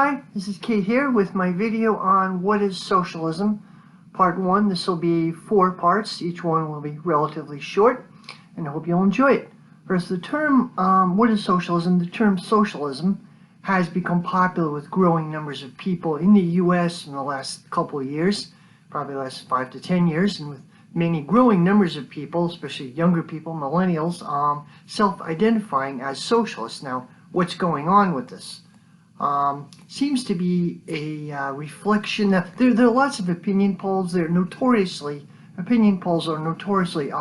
Hi, this is Kate here with my video on what is socialism. Part 1. This will be 4 parts. Each one will be relatively short, and I hope you'll enjoy it. First, the term, what is socialism? The term socialism has become popular with growing numbers of people in the U.S. in the last couple of years, probably the last 5 to 10 years, and with many growing numbers of people, especially younger people, millennials, self-identifying as socialists. Now, what's going on with this? Seems to be a reflection that there are lots of opinion polls. Opinion polls are notoriously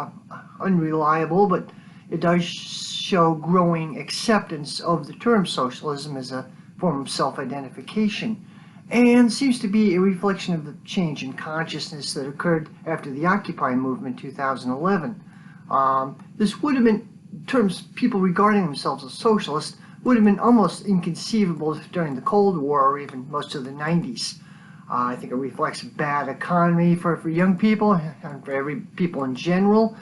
unreliable, but it does show growing acceptance of the term socialism as a form of self-identification, and seems to be a reflection of the change in consciousness that occurred after the Occupy movement in 2011. This would have been, in terms of people regarding themselves as socialists, would have been almost inconceivable during the Cold War or even most of the 90s. I think it reflects a bad economy for young people and for people in general.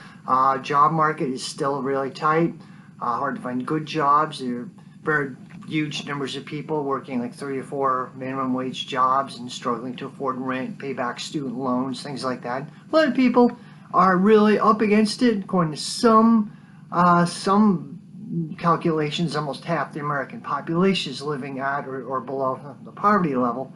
Job market is still really tight. Hard to find good jobs. There are very huge numbers of people working like 3 or 4 minimum wage jobs and struggling to afford rent, pay back student loans, things like that. A lot of people are really up against it. According to some calculations, almost half the American population is living at or below the poverty level.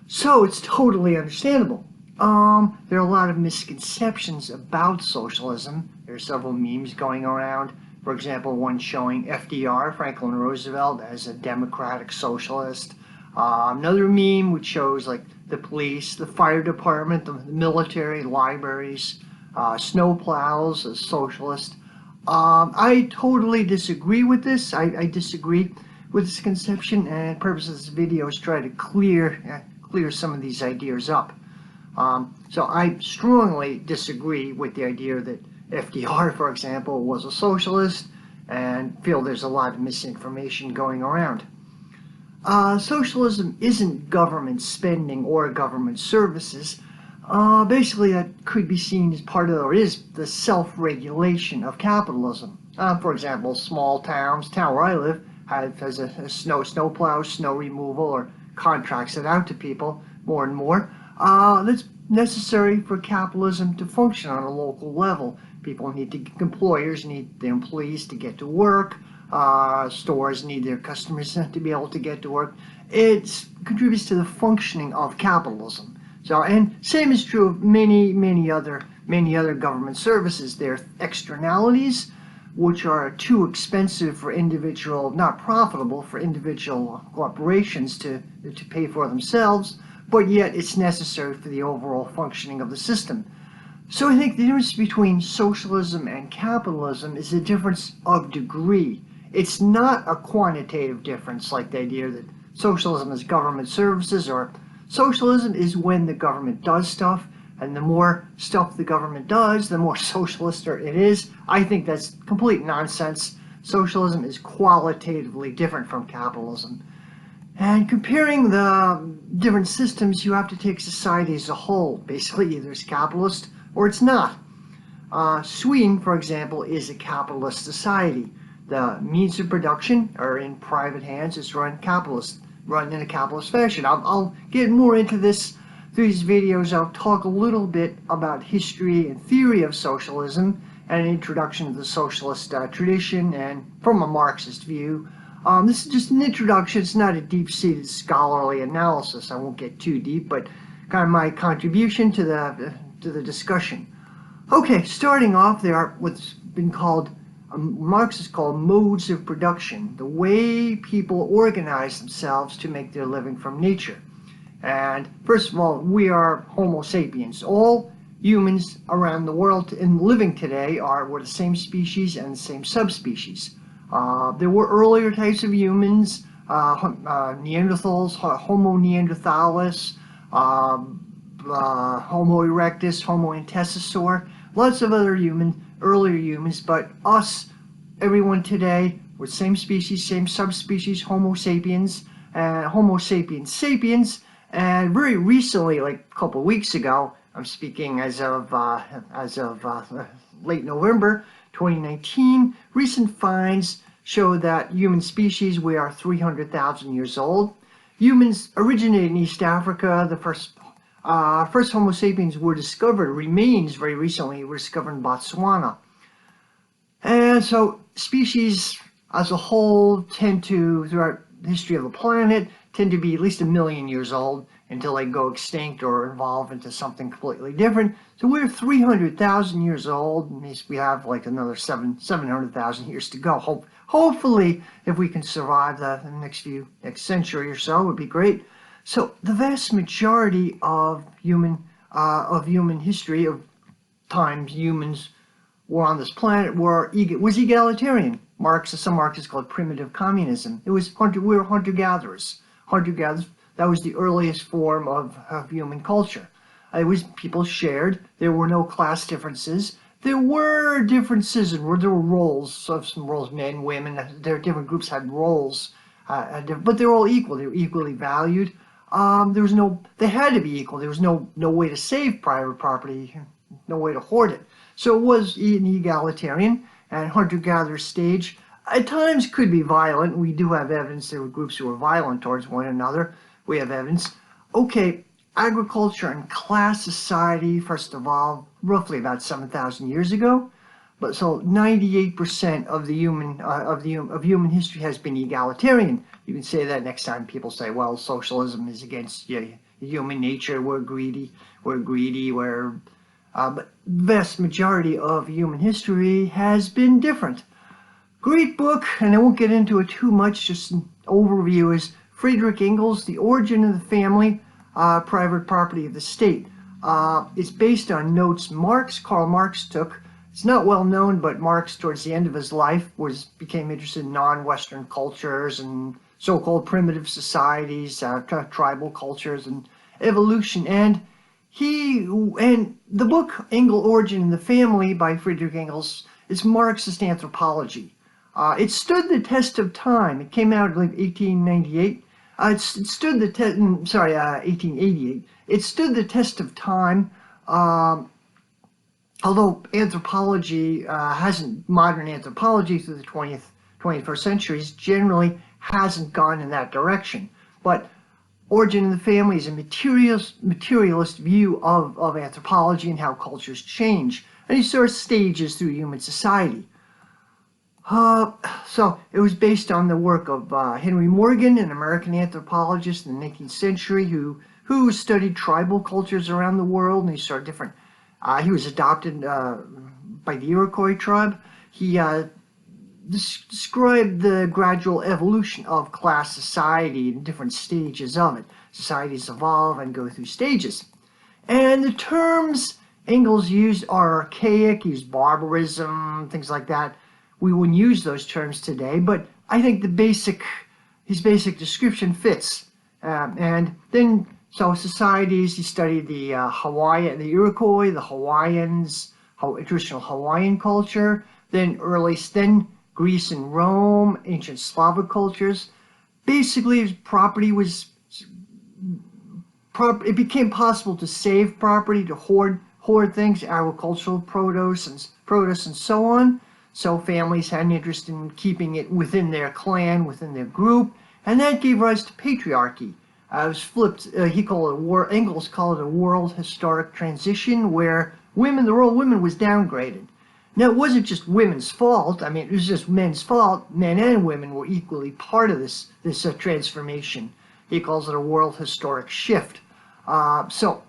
So it's totally understandable. There are a lot of misconceptions about socialism. There are several memes going around. For example, one showing FDR, Franklin Roosevelt, as a democratic socialist. Another meme which shows like the police, the fire department, the military, libraries, snowplows as socialist. I totally disagree with this. I disagree with this conception, and the purpose of this video is try to clear some of these ideas up. So I strongly disagree with the idea that FDR, for example, was a socialist, and feel there's a lot of misinformation going around. Socialism isn't government spending or government services. Basically, that could be seen as part of, or is, the self-regulation of capitalism. For example, small towns, town where I live, has a snowplow, snow removal, or contracts it out to people more and more. That's necessary for capitalism to function on a local level. Employers need their employees to get to work. Stores need their customers to be able to get to work. It contributes to the functioning of capitalism. So, and same is true of many other government services. There are externalities which are too expensive for individual, not profitable for individual corporations to pay for themselves, but yet it's necessary for the overall functioning of the system. So I think the difference between socialism and capitalism is a difference of degree. It's not a quantitative difference like the idea that socialism is government services, or socialism is when the government does stuff, and the more stuff the government does, the more socialist it is. I think that's complete nonsense. Socialism is qualitatively different from capitalism. And comparing the different systems, you have to take society as a whole. Basically, either it's capitalist or it's not. Sweden, for example, is a capitalist society. The means of production are in private hands. It's run in a capitalist fashion. I'll get more into this through these videos. I'll talk a little bit about history and theory of socialism and an introduction to the socialist tradition and from a Marxist view. This is just an introduction. It's not a deep-seated scholarly analysis. I won't get too deep, but kind of my contribution to the discussion. Okay, starting off, there are what's been called, Marxists call modes of production, the way people organize themselves to make their living from nature. And first of all, we are Homo sapiens. All humans around the world and living today were the same species and the same subspecies. There were earlier types of humans, Neanderthals, Homo neanderthalis, Homo erectus, Homo antecessor, lots of other earlier humans, but us, everyone today, we're same species, same subspecies, Homo sapiens, and Homo sapiens sapiens, and very recently, like a couple of weeks ago, I'm speaking as of late November 2019, recent finds show that human species, we are 300,000 years old, Humans originated in East Africa. The first Homo sapiens were discovered, remains very recently, were discovered in Botswana. And so species as a whole tend to, throughout the history of the planet, tend to be at least 1 million years old until they go extinct or evolve into something completely different. So we're 300,000 years old, and we have like another 700,000 years to go. Hopefully, if we can survive the next century or so, it would be great. So the vast majority of human history, of times humans were on this planet, was egalitarian. Some Marxists call it primitive communism. We were hunter-gatherers. Hunter-gatherers, that was the earliest form of human culture. It was people shared. There were no class differences. There were differences, and there were roles. So some roles, men, women. Different groups had roles, but they're all equal. They were equally valued. They had to be equal. There was no way to save private property, no way to hoard it. So it was an egalitarian and hunter-gatherer stage. At times could be violent. We do have evidence there were groups who were violent towards one another. We have evidence. Okay, agriculture and class society first evolved roughly about 7,000 years ago. But so 98% of human history has been egalitarian. You can say that next time people say, well, socialism is against human nature. We're greedy. But vast majority of human history has been different. Great book, and I won't get into it too much, just an overview, is Friedrich Engels, The Origin of the Family, Private Property of the State. It's based on notes Karl Marx took. It's not well known, but Marx, towards the end of his life, became interested in non-Western cultures and so-called primitive societies, tribal cultures, and evolution. And the book Origin of the Family by Friedrich Engels is Marxist anthropology. It stood the test of time. It came out in like 1898. It stood the test. 1888. It stood the test of time. Although anthropology modern anthropology through the 21st centuries generally hasn't gone in that direction. But Origin of the Family is a materialist view of anthropology and how cultures change. And he saw stages through human society. So it was based on the work of Henry Morgan, an American anthropologist in the 19th century who studied tribal cultures around the world, and he saw different. He was adopted by the Iroquois tribe. He described the gradual evolution of class society in different stages of it. Societies evolve and go through stages. And the terms Engels used are archaic. He used barbarism, things like that. We wouldn't use those terms today, but I think his basic description fits. And then, so societies, he studied the Iroquois, the Hawaiians, traditional Hawaiian culture, then Greece and Rome, ancient Slavic cultures. Basically, it became possible to save property, to hoard things, agricultural produce and so on. So families had an interest in keeping it within their clan, within their group, and that gave rise to patriarchy. It was flipped. Engels called it a world historic transition, where the role of women was downgraded. Now, it wasn't just women's fault. I mean, it was just men's fault. Men and women were equally part of this transformation. He calls it a world historic shift. So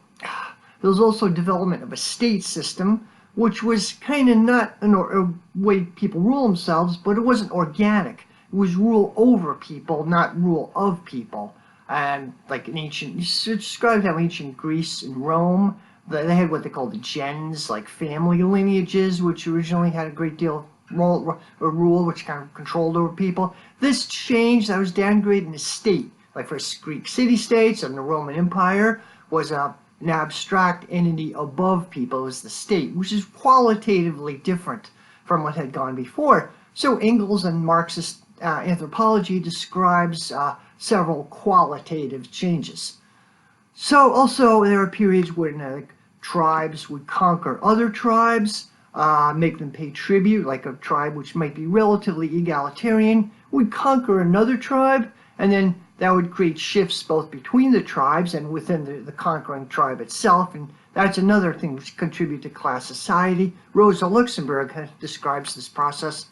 there was also development of a state system, which was kind of not a way people rule themselves, but it wasn't organic. It was rule over people, not rule of people. And like you described how ancient Greece and Rome, they had what they called the gens, like family lineages, which originally had a great deal of rule, which kind of controlled over people. This changed. That was downgraded in a state. Like for Greek city-states and the Roman Empire was an abstract entity above people. It was the state, which is qualitatively different from what had gone before. So Engels and Marxist anthropology describes several qualitative changes. So also there are periods when tribes would conquer other tribes, make them pay tribute, like a tribe which might be relatively egalitarian would conquer another tribe, and then that would create shifts both between the tribes and within the conquering tribe itself, and that's another thing which contributes to class society. Rosa Luxemburg describes this process.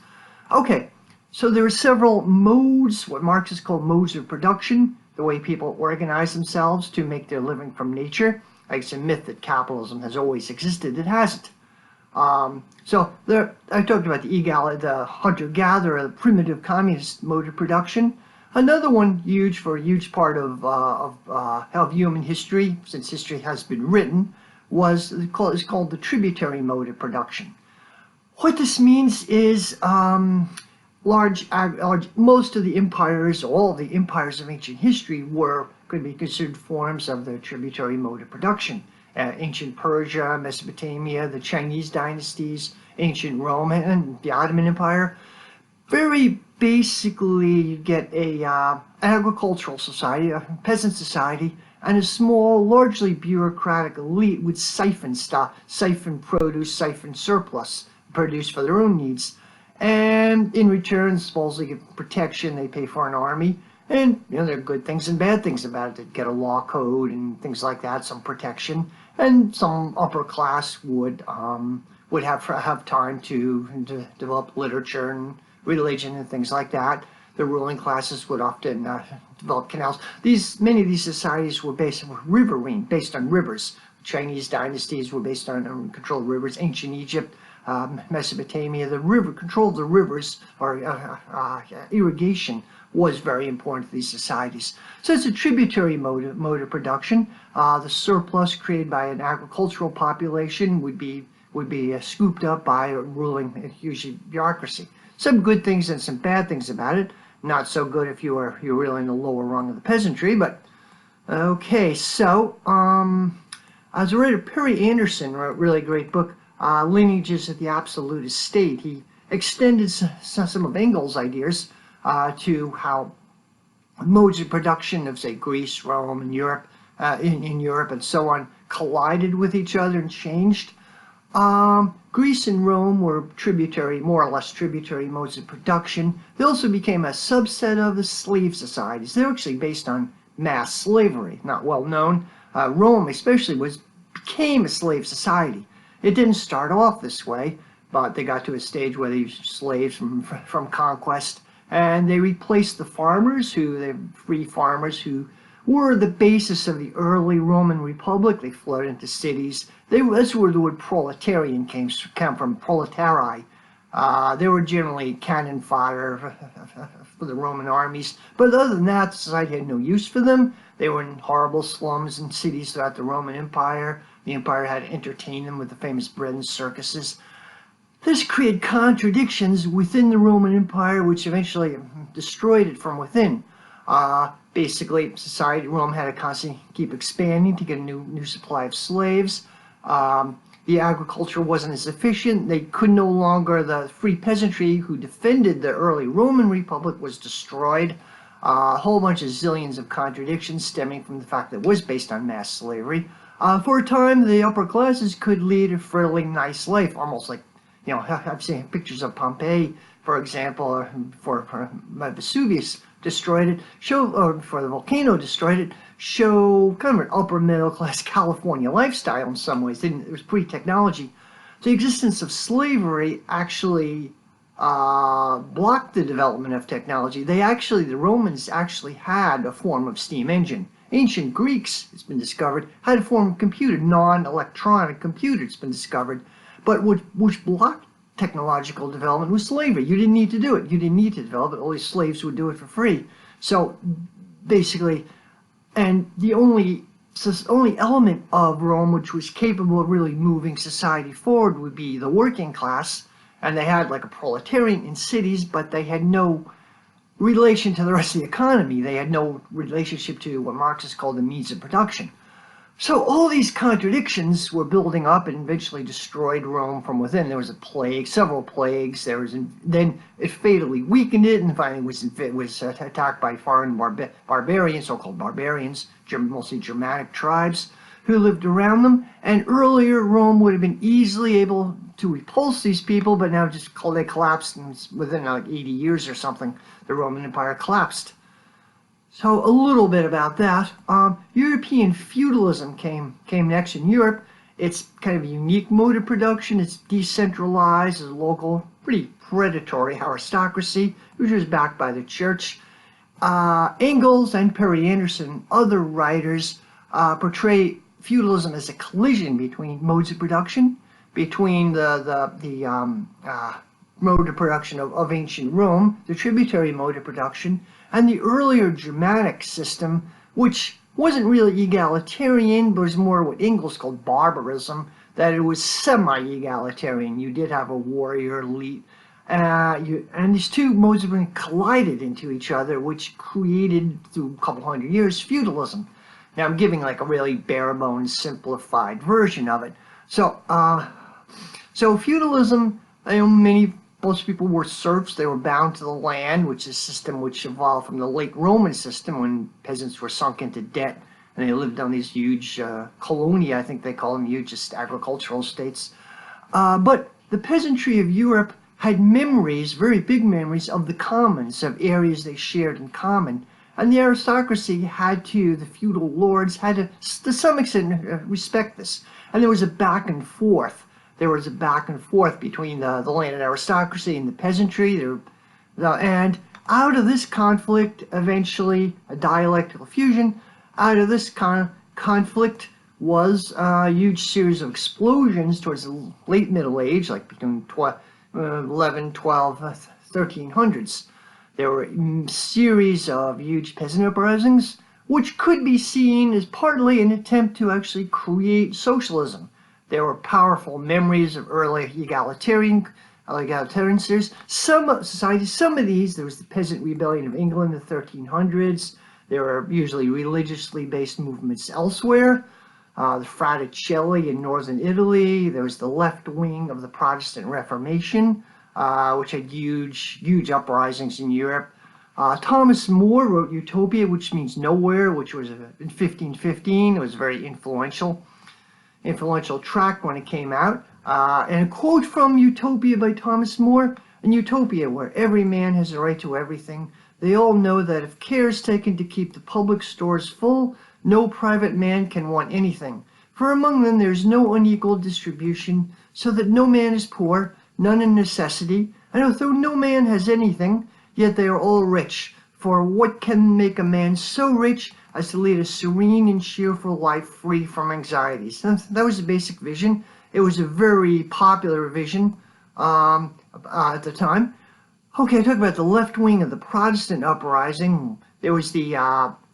Okay, so there are several modes, what Marxists call modes of production, the way people organize themselves to make their living from nature. Like it's a myth that capitalism has always existed. It hasn't. So there, I talked about the hunter-gatherer, the primitive communist mode of production. Another one huge for a huge part of human history, since history has been written, is called the tributary mode of production. What this means is most of the empires, all the empires of ancient history could be considered forms of the tributary mode of production. Ancient Persia, Mesopotamia, the Chinese dynasties, ancient Rome, and the Ottoman Empire. Very basically, you get a agricultural society, a peasant society, and a small, largely bureaucratic elite would siphon produce, siphon surplus, produce for their own needs. And in return, supposedly get protection, they pay for an army. And there are good things and bad things about it. They get a law code and things like that, some protection. And some upper class would have time to develop literature and religion and things like that. The ruling classes would often develop canals. Many of these societies were based on riverine, based on rivers. Chinese dynasties were based on control of rivers. Ancient Egypt, Mesopotamia, control of the rivers, or irrigation, was very important to these societies. So it's a tributary mode of production. The surplus created by an agricultural population would be scooped up by a ruling, usually bureaucracy. Some good things and some bad things about it. Not so good if you're really in the lower rung of the peasantry, but okay. So as a writer, Perry Anderson wrote a really great book, Lineages of the Absolutist State. He extended some of Engels' ideas to how modes of production of, say, Greece, Rome, and Europe, in Europe and so on, collided with each other and changed. Greece and Rome were more or less tributary modes of production. They also became a subset of the slave societies. They're actually based on mass slavery, not well known. Rome especially became a slave society. It didn't start off this way, but they got to a stage where they used slaves from conquest, and they replaced the free farmers who were the basis of the early Roman Republic. They flowed into cities. That's where the word proletarian came from, proletari. They were generally cannon fodder for the Roman armies. But other than that, society had no use for them. They were in horrible slums and cities throughout the Roman Empire. The empire had to entertain them with the famous bread and circuses. This created contradictions within the Roman Empire, which eventually destroyed it from within. Basically, Rome had to constantly keep expanding to get a new supply of slaves. The agriculture wasn't as efficient. The free peasantry who defended the early Roman Republic was destroyed. A whole bunch of zillions of contradictions stemming from the fact that it was based on mass slavery. For a time, the upper classes could lead a fairly nice life, almost like, I've seen pictures of Pompeii, for example, for Vesuvius destroyed it, for the volcano destroyed it, show kind of an upper middle class California lifestyle in some ways. It was pre-technology. The existence of slavery actually blocked the development of technology. The Romans actually had a form of steam engine. Ancient Greeks, it's been discovered, had a form of computer, non-electronic computer, it's been discovered, but which blocked technological development was slavery. You didn't need to do it. You didn't need to develop it. Only slaves would do it for free. So basically, and the only element of Rome which was capable of really moving society forward would be the working class, and they had like a proletariat in cities, but they had no relation to the rest of the economy. They had no relationship to what Marxists called the means of production. So all these contradictions were building up and eventually destroyed Rome from within. There was a plague, several plagues. Then it fatally weakened it, and finally it was attacked by foreign barbarians, so-called barbarians, mostly Germanic tribes who lived around them. And earlier, Rome would have been easily able to repulse these people, but now they collapsed, and within like 80 years or something, the Roman Empire collapsed. So a little bit about that. European feudalism came next in Europe. It's kind of a unique mode of production. It's decentralized, it's local, pretty predatory aristocracy, which was backed by the church. Engels and Perry Anderson, other writers, portray feudalism as a collision between modes of production, between the mode of production of ancient Rome, the tributary mode of production, and the earlier Germanic system, which wasn't really egalitarian, but was more what Engels called barbarism, that it was semi-egalitarian. You did have a warrior elite, and these two modes of production collided into each other, which created, through a couple hundred years, feudalism. Now I'm giving like a really bare bones, simplified version of it. So, so feudalism, most people were serfs. They were bound to the land, which is a system which evolved from the late Roman system when peasants were sunk into debt and they lived on these huge colonia, I think they call them, huge just agricultural states. But the peasantry of Europe had memories, very big memories, of the commons, of areas they shared in common. And the aristocracy had to, the feudal lords had to some extent, respect this. And there was a back and forth. There was a back and forth between the landed aristocracy and the peasantry. And out of this conflict, eventually, a dialectical fusion, out of this conflict was a huge series of explosions towards the late Middle Age, like between 11, 12, 1300s. There were a series of huge peasant uprisings, which could be seen as partly an attempt to actually create socialism. There were powerful memories of early egalitarian spheres. Some societies, some of these, there was the Peasant Rebellion of England in the 1300s. There were usually religiously based movements elsewhere. The Fraticelli in northern Italy. There was the left wing of the Protestant Reformation, which had huge uprisings in Europe. Thomas More wrote Utopia, which means nowhere, which was in 1515. It was very influential tract when it came out. And a quote from Utopia by Thomas More: "In Utopia, where every man has a right to everything, they all know that if care is taken to keep the public stores full, no private man can want anything. For among them there is no unequal distribution, so that no man is poor, none in necessity, and although no man has anything, yet they are all rich. For what can make a man so rich as to lead a serene and cheerful life free from anxieties?" That was the basic vision. It was a very popular vision at the time. Okay, talk about the left wing of the Protestant uprising. There was the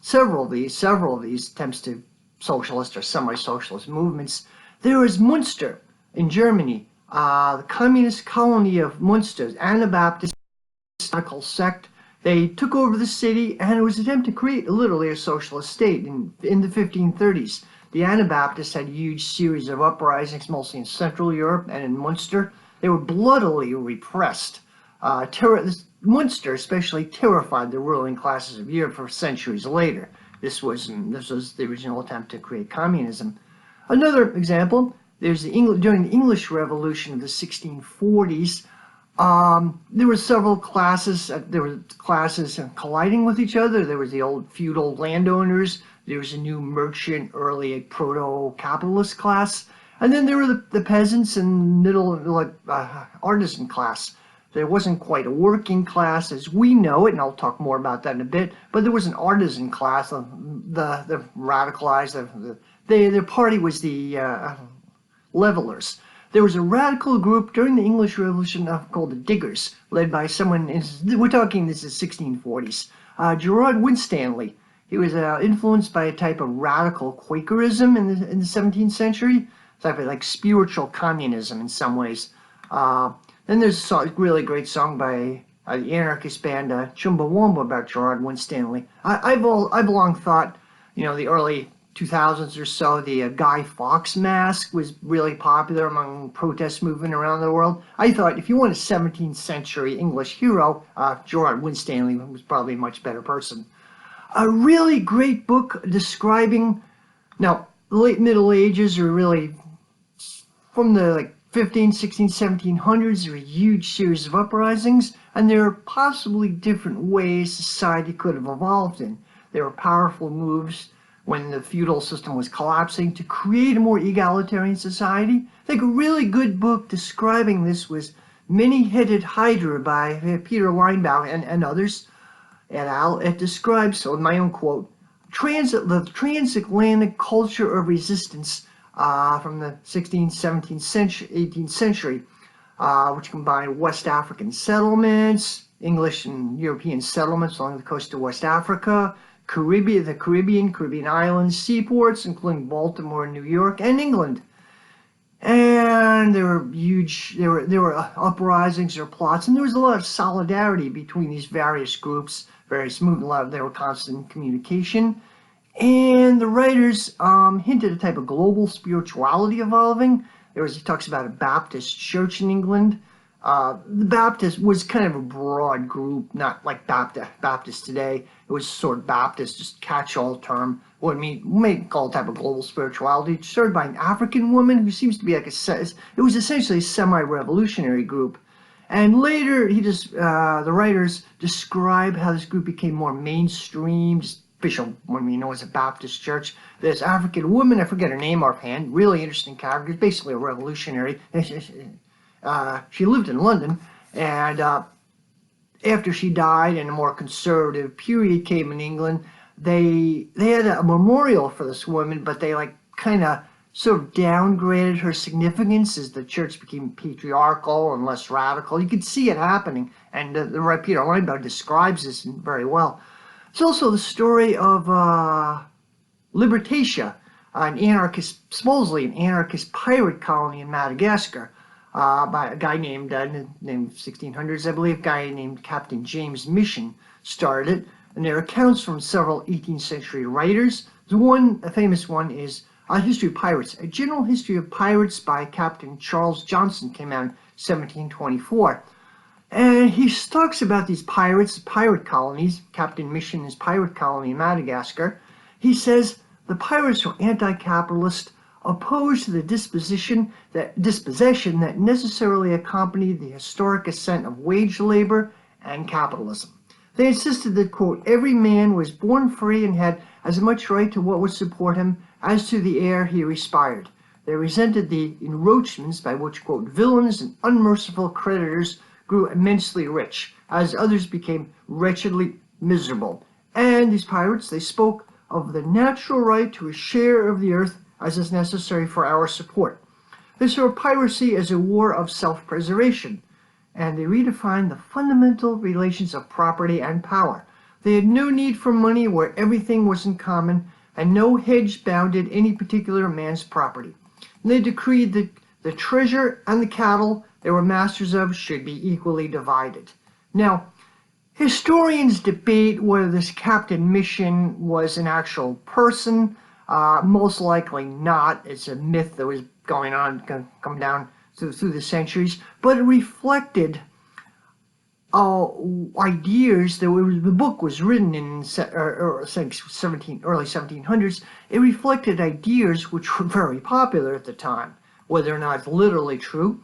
several of these attempts to socialist or semi-socialist movements. There was Munster in Germany, the communist colony of Munster, Anabaptist radical sect. They took over the city, and it was an attempt to create literally a socialist state in the 1530s. The Anabaptists had a huge series of uprisings, mostly in Central Europe and in Munster. They were bloodily repressed. Munster especially terrified the ruling classes of Europe for centuries later. This was the original attempt to create communism. Another example, during the English Revolution of the 1640s, there were several classes. There were classes colliding with each other. There was the old feudal landowners. There was a new merchant, early proto-capitalist class, and then there were the peasants and middle, artisan class. There wasn't quite a working class as we know it, and I'll talk more about that in a bit, but there was an artisan class, the radicalized, their party was the levelers. There was a radical group during the English Revolution called the Diggers, led by someone, we're talking this is 1640s, Gerard Winstanley. He was influenced by a type of radical Quakerism in the 17th century, type of like spiritual communism in some ways. Then there's a really great song by the anarchist band Chumbawamba about Gerard Winstanley. I've long thought, the early 2000s or so, the Guy Fawkes mask was really popular among protest movement around the world. I thought if you want a 17th century English hero, Gerard Winstanley was probably a much better person. A really great book describing, now, the late Middle Ages are really from the 15, 16, 1700s. There were a huge series of uprisings, and there are possibly different ways society could have evolved in. They were powerful moves when the feudal system was collapsing to create a more egalitarian society. I think a really good book describing this was Many-Headed Hydra by Peter Linebaugh and others et al. It describes, so in my own quote, the transatlantic culture of resistance from the 16th, 17th century, 18th century, which combined West African settlements, English and European settlements along the coast of West Africa, the Caribbean islands, seaports, including Baltimore, New York, and England. And there were there were uprisings or plots, and there was a lot of solidarity between these various groups, various movements. There were constant communication. And the writers hinted at a type of global spirituality evolving. He talks about a Baptist church in England. The Baptist was kind of a broad group, not like Baptist today. It was sort of Baptist, just catch-all term. What we may call a type of global spirituality. Started by an African woman who seems to be like it was essentially a semi-revolutionary group. And later, the writers describe how this group became more mainstream, just official, what we know as a Baptist church. This African woman, I forget her name offhand, really interesting character, basically a revolutionary. She lived in London, and after she died and a more conservative period came in England, they had a memorial for this woman, but they kind of sort of downgraded her significance as the church became patriarchal and less radical. You could see it happening, and the right Peter Linebaugh describes this very well. It's also the story of Libertatia, supposedly an anarchist pirate colony in Madagascar, by a guy named 1600s, I believe, a guy named Captain James Mission started it. And there are accounts from several 18th century writers. A famous one is History of Pirates. A General History of Pirates by Captain Charles Johnson came out in 1724. And he talks about these pirates, pirate colonies. Captain Mission is pirate colony in Madagascar. He says the pirates were anti-capitalist, opposed to the dispossession that necessarily accompanied the historic ascent of wage labor and capitalism. They insisted that, quote, every man was born free and had as much right to what would support him as to the air he respired. They resented the encroachments by which, quote, villains and unmerciful creditors grew immensely rich, as others became wretchedly miserable. And these pirates, they spoke of the natural right to a share of the earth as is necessary for our support. They saw piracy as a war of self-preservation, and they redefined the fundamental relations of property and power. They had no need for money where everything was in common, and no hedge bounded any particular man's property. And they decreed that the treasure and the cattle they were masters of should be equally divided. Now, historians debate whether this Captain Mission was an actual person. Most likely not. It's a myth that was going on, come down through the centuries, but it reflected ideas that the book was written in early 1700s. It reflected ideas which were very popular at the time, whether or not it's literally true.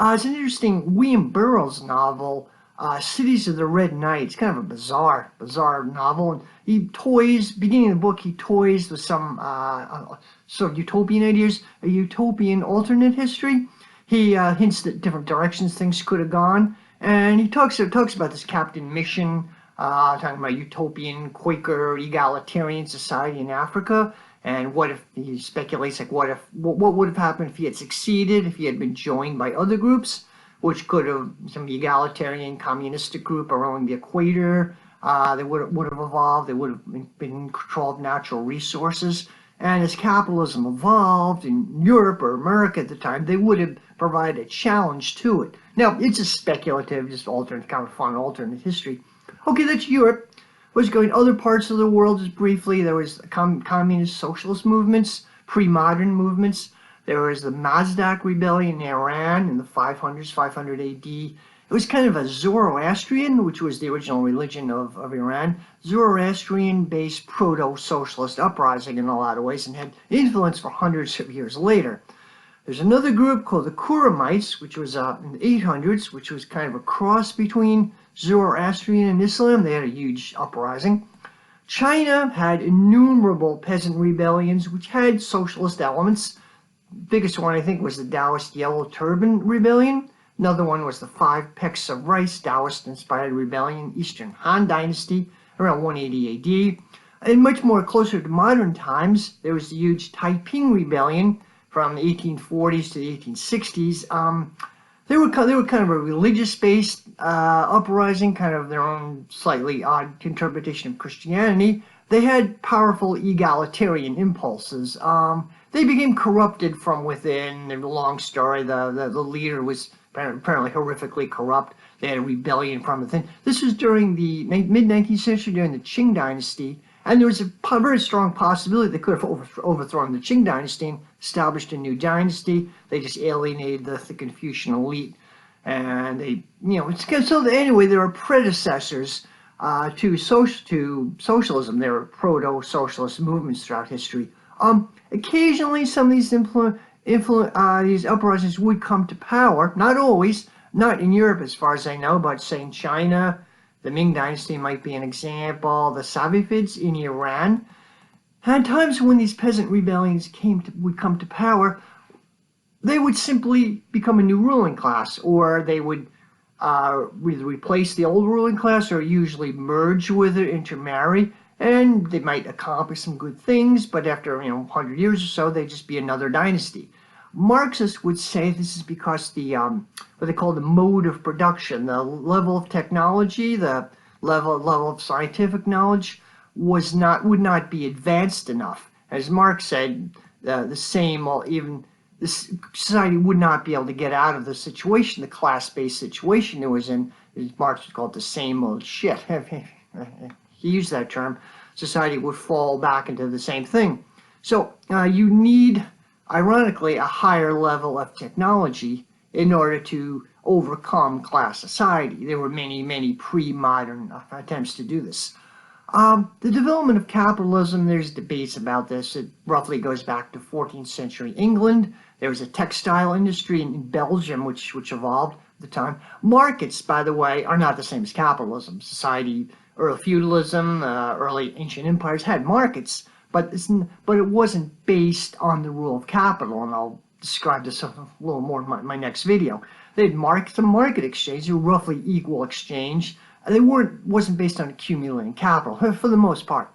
It's an interesting William Burroughs novel, Cities of the Red Knight. It's kind of a bizarre novel. And beginning of the book, he toys with some sort of utopian ideas, a utopian alternate history. He hints at different directions things could have gone. And he talks about this Captain Mission, talking about utopian, Quaker, egalitarian society in Africa. And what if, he speculates, what would have happened if he had succeeded, if he had been joined by other groups, which could have, some egalitarian communistic group around the equator. They would have evolved. They would have been in control of natural resources. And as capitalism evolved in Europe or America at the time, they would have provided a challenge to it. Now, it's a speculative, just alternate, kind of fun alternate history. Okay, that's Europe. Was going other parts of the world just briefly. There was communist socialist movements, pre-modern movements. There was the Mazdak rebellion in Iran in the 500s, 500 AD. It was kind of a Zoroastrian, which was the original religion of Iran, Zoroastrian-based proto-socialist uprising in a lot of ways, and had influence for hundreds of years later. There's another group called the Kuramites, which was in the 800s, which was kind of a cross between Zoroastrian and Islam. They had a huge uprising. China had innumerable peasant rebellions which had socialist elements. Biggest one, I think, was the Taoist Yellow Turban Rebellion. Another one was the Five Pecks of Rice, Taoist-inspired rebellion, Eastern Han Dynasty, around 180 AD. And much more closer to modern times, there was the huge Taiping Rebellion from the 1840s to the 1860s. They were kind of a religious-based uprising, kind of their own slightly odd interpretation of Christianity. They had powerful egalitarian impulses. They became corrupted from within. There's a long story. The leader was apparently horrifically corrupt. They had a rebellion from within. This was during the mid-19th century, during the Qing Dynasty, and there was a very strong possibility they could have overthrown the Qing Dynasty and established a new dynasty. They just alienated the Confucian elite, and they, so anyway, there are predecessors to socialism. There are proto-socialist movements throughout history. Occasionally, some of these these uprisings would come to power. Not always. Not in Europe, as far as I know, but say in China, the Ming Dynasty might be an example. The Safavids in Iran. At times when these peasant rebellions would come to power, they would simply become a new ruling class, or they would either replace the old ruling class or usually merge with it, intermarry, and they might accomplish some good things, but after 100 years or so, they'd just be another dynasty. Marxists would say this is because the what they call the mode of production, the level of technology, the level of scientific knowledge would not be advanced enough. As Marx said, society would not be able to get out of the situation, the class-based situation it was in. Marx would call it the same old shit. He used that term. Society would fall back into the same thing. So you need, ironically, a higher level of technology in order to overcome class society. There were many pre-modern attempts to do this. The development of capitalism, there's debates about this. It roughly goes back to 14th century England. There was a textile industry in Belgium which evolved at the time. Markets, by the way, are not the same as capitalism. Society, early feudalism, early ancient empires had markets, but it wasn't based on the rule of capital, and I'll describe this a little more in my next video. They had market exchange, a roughly equal exchange. They wasn't based on accumulating capital, for the most part.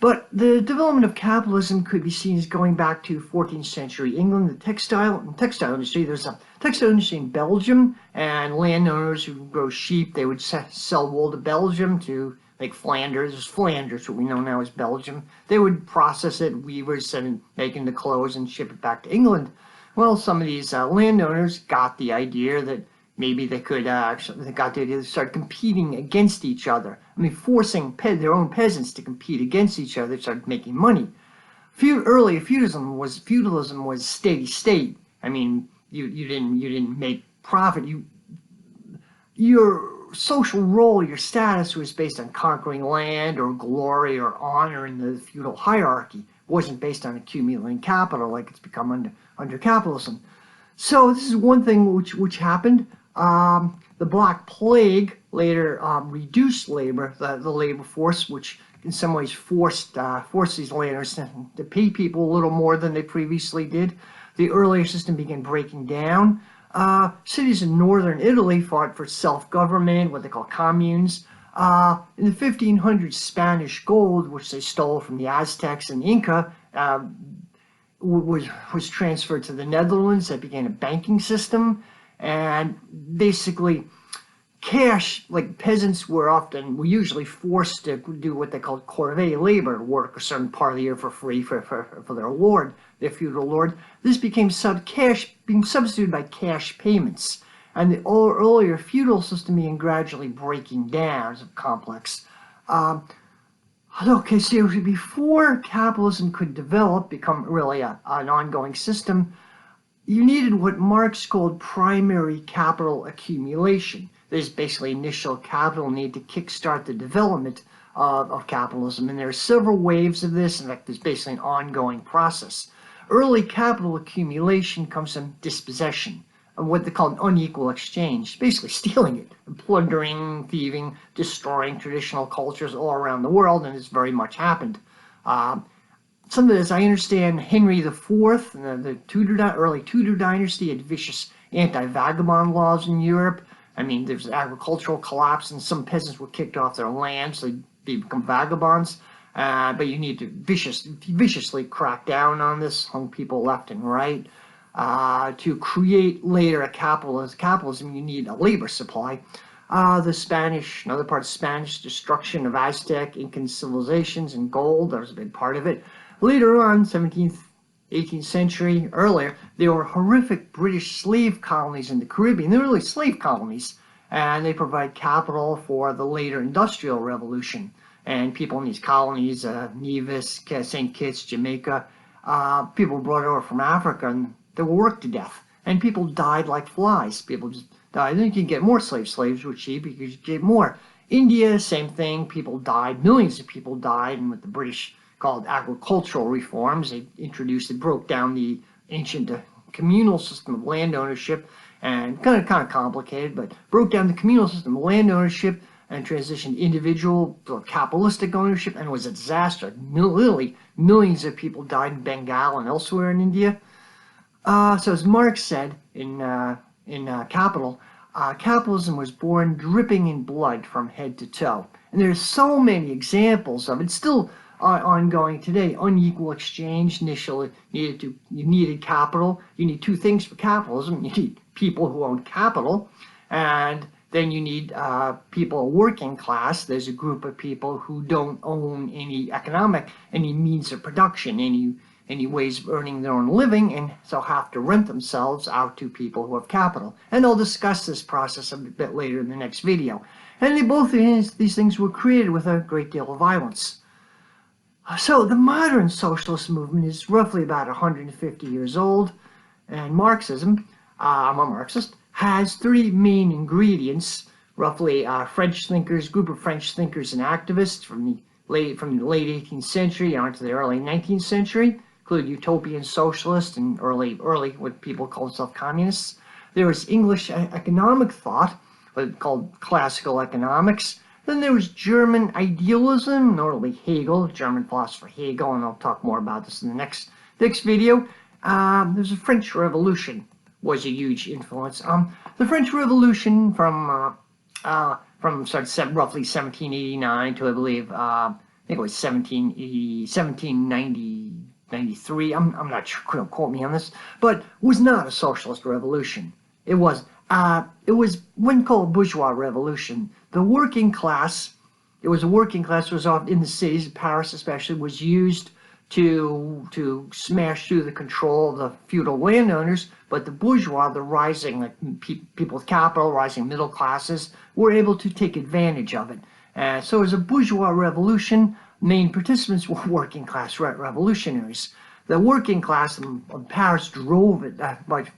But the development of capitalism could be seen as going back to 14th century England, the textile industry. There's a textile industry in Belgium, and landowners who grow sheep, they would sell wool to Belgium to make Flanders. There's Flanders, what we know now as Belgium. They would process it, weavers, and making the clothes and ship it back to England. Well, some of these landowners got the idea that maybe they could start competing against each other. I mean, forcing their own peasants to compete against each other, started making money. Earlier feudalism was steady state. I mean, you didn't make profit. Your social role, your status was based on conquering land or glory or honor in the feudal hierarchy. It wasn't based on accumulating capital like it's become under capitalism. So this is one thing which happened. The Black Plague later reduced labor, the labor force, which in some ways forced these landowners to pay people a little more than they previously did. The earlier system began breaking down. Cities in northern Italy fought for self-government, what they call communes. In the 1500s, Spanish gold, which they stole from the Aztecs and Inca, was transferred to the Netherlands. That began a banking system, and basically cash, like peasants were usually forced to do what they called corvée labor, work a certain part of the year for free for their lord, their feudal lord. This became being substituted by cash payments, and the earlier feudal system began gradually breaking down. It's complex. Okay, so before capitalism could become really an ongoing system, you needed what Marx called primary capital accumulation. There's basically initial capital need to kickstart the development of capitalism, and there are several waves of this. In fact, there's basically an ongoing process. Early capital accumulation comes from dispossession. what they call an unequal exchange, basically stealing it, plundering, thieving, destroying traditional cultures all around the world, and it's very much happened. Some of this, I understand Henry IV, the early Tudor dynasty, had vicious anti-vagabond laws in Europe. I mean, there's agricultural collapse, and some peasants were kicked off their land, so they become vagabonds. But you need to viciously crack down on this, hung people left and right. To create later a capitalism, you need a labor supply. Another part of Spanish destruction of Aztec, Incan civilizations, and gold, that was a big part of it. Later on, 17th, 18th century, earlier, there were horrific British slave colonies in the Caribbean. They were really slave colonies, and they provide capital for the later Industrial Revolution. And people in these colonies, Nevis, St. Kitts, Jamaica, people brought over from Africa, and they were worked to death. And people died like flies. People just died. Then you can get more slaves. Slaves were cheap because you get more. India, same thing. People died. Millions of people died. And with the British called agricultural reforms, they broke down the ancient communal system of land ownership, and kind of complicated, but broke down the communal system of land ownership and transitioned individual to capitalistic ownership, and it was a disaster. Literally, millions of people died in Bengal and elsewhere in India. So as Marx said in Capital, capitalism was born dripping in blood from head to toe. And there's so many examples of it. It's still ongoing today. Unequal exchange. Initially, you needed capital. You need two things for capitalism. You need people who own capital, and then you need people working class. There's a group of people who don't own any means of production, any ways of earning their own living, and so have to rent themselves out to people who have capital. And I'll discuss this process a bit later in the next video. And both of these things were created with a great deal of violence. So the modern socialist movement is roughly about 150 years old, and Marxism, I'm a Marxist, has three main ingredients. Roughly, group of French thinkers and activists from the late 18th century on to the early 19th century, include utopian socialists and early what people call themselves communists. There was English economic thought, called classical economics. Then there was German idealism, notably Hegel, German philosopher Hegel, and I'll talk more about this in the next video. There's a French Revolution was a huge influence. The French Revolution from started roughly 1789 to I think it was 1793. I'm not sure. Don't quote me on this, but was not a socialist revolution. It was one called bourgeois revolution. The working class, it was a working class, was often in the cities, Paris especially, was used to smash through the control of the feudal landowners, but the bourgeois, the rising, like people with capital, rising middle classes, were able to take advantage of it. So it was a bourgeois revolution. Main participants were working class revolutionaries. The working class of Paris drove it,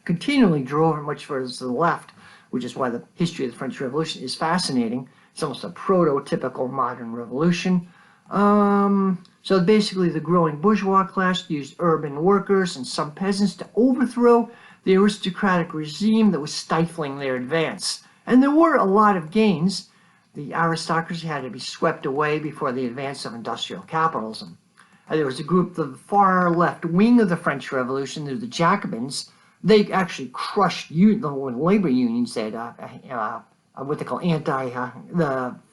continually drove it much further to the left, which is why the history of the French Revolution is fascinating. It's almost a prototypical modern revolution. So basically the growing bourgeois class used urban workers and some peasants to overthrow the aristocratic regime that was stifling their advance. And there were a lot of gains. The aristocracy had to be swept away before the advance of industrial capitalism. There was a group, the far left wing of the French Revolution, the Jacobins. They actually crushed the labor unions that what they call